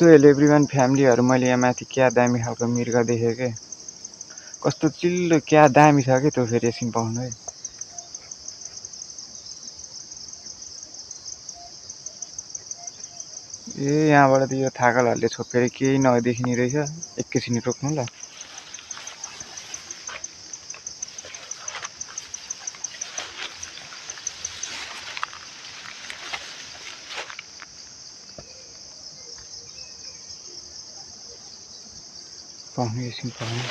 कस्तो hello everyone फ्यामिलीहरू मैले यहाँ माथि क्या दामी खालको मृग देखेँ के कस्तो चिल्लो क्या दामी छ के त्यो फेरि एकछिन पाउनु है। ए यहाँबाट त यो थाकलहरूले छोपेर केही नदेखिने रहेछ। एकैछिन रोक्नु ल। पाउनु एकछिन पाउनु।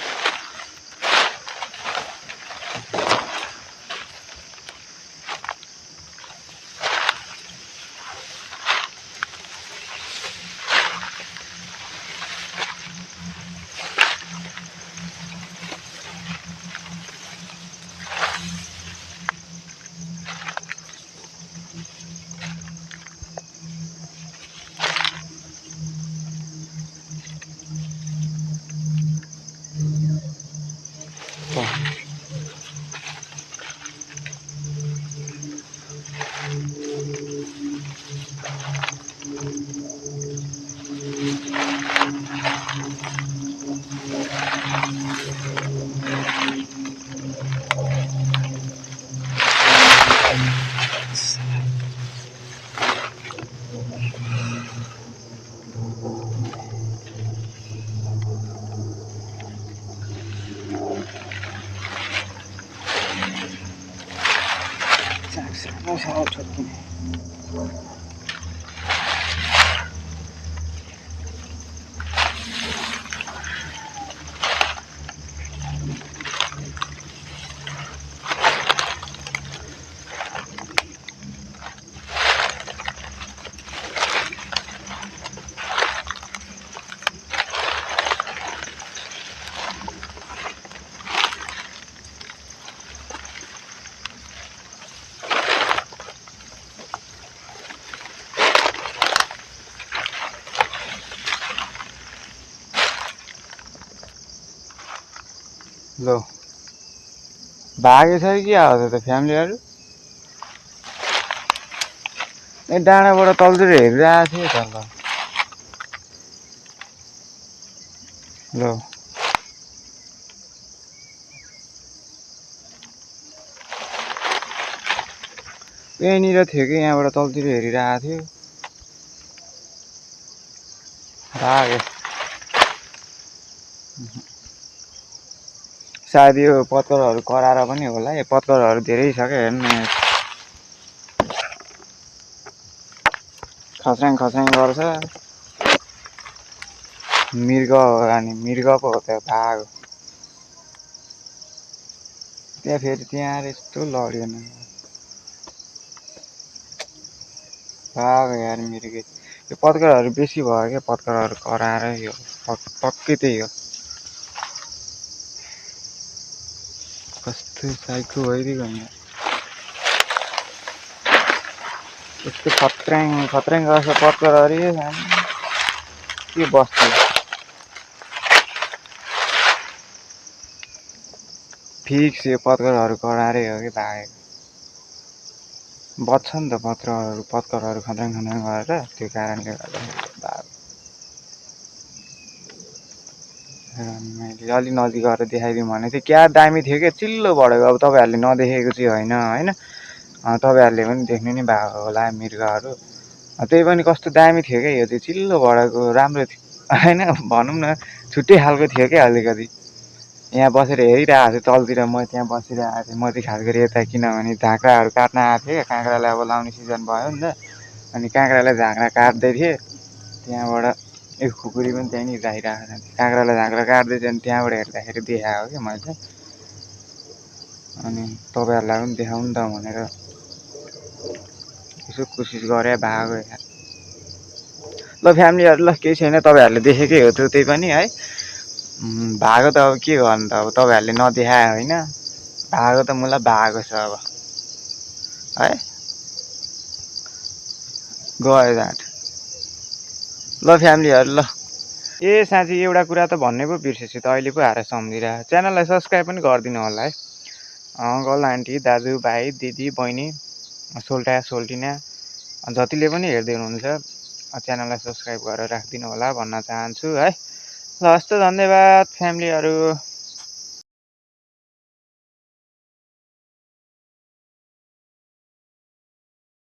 लो भागेछ कि आउँछ त फ्यामिलीहरू। ए डाँडाबाट तलतिर हेरिरहेको थियो त ल। यहीँनिर थियो कि यहाँबाट तलतिर हेरिरहेको थियो। भागे सायद यो पत्करहरू कराएर पनि होला। यो पत्करहरू धेरै छ क्या हेर्नु न। खस्याङ खस्याङ गर्छ। मृग अनि मृग पो हो त भागो। त्यहाँ फेरि त्यहाँ यस्तो लड्यो न भागो यार मृगे। यो पत्करहरू बेसी भयो क्या। पत्करहरू कराएर यो पक्कै त्यही हो। कस्तो साइको भइदिएको नि यस्तो खत्र्याङ खत्र्याङ गर्छ पत्करहरू। के बस्छ फिक्स यो पत्करहरू कराएरै हो कि भागेको। बच्छ नि त पत्करहरू खत्र्याङ खत्र्याङ गरेर त्यो कारणले गर्दा भागो। मैले अलि नजिक गएर देखाइदिउँ भनेको थिएँ। क्या दामी थियो क्या चिल्लो बढेको। अब तपाईँहरूले नदेखेको चाहिँ होइन तपाईँहरूले पनि देख्नु नि भएको होला मृगहरू। त्यही पनि कस्तो दामी थियो क्या यो चाहिँ चिल्लो बढेको राम्रो थियो होइन। भनौँ न छुट्टै खालको थियो क्या अलिकति। यहाँ बसेर हेरिरहेको छु तलतिर। म त्यहाँ बसिरहेको थिएँ। म चाहिँ खास गरी यता किनभने झाँक्राहरू काट्न आएको थिएँ। काँक्रालाई अब लाउने सिजन भयो नि त। अनि काँक्रालाई झाँक्रा काट्दै थिएँ। त्यहाँबाट एक खुकुरी पनि त्यहीँनिर आइरहेको छ। काँक्रालाई झाँक्रा काट्दै थियो अनि त्यहाँबाट हेर्दाखेरि देखाएको क्या मैले। अनि तपाईँहरूलाई पनि देखाउँ नि त भनेर यसो कोसिस गरेँ भागो यार। ल फ्यामिलीहरू ल केही छैन। तपाईँहरूले देखेकै हो त्यो त्यही पनि है। भागो त अब के गर्नु त। अब तपाईँहरूले नदेखाए होइन। भागो त मलाई भागो छ अब है। गयो जाँड। ल फ्यामिलीहरू ल। ए साँच्ची एउटा कुरा त भन्नै पो बिर्सेछु त अहिले पो आएर सम्झिरहेको। च्यानललाई सब्सक्राइब पनि गरिदिनु होला है। अङ्कल आन्टी दाजु भाइ दिदी बहिनी सोल्टा सोल्टिना जतिले पनि हेर्दै हुनुहुन्छ च्यानललाई सब्सक्राइब गरेर राखिदिनु होला भन्न चाहन्छु है। ल हस् त धन्यवाद फ्यामिलीहरू।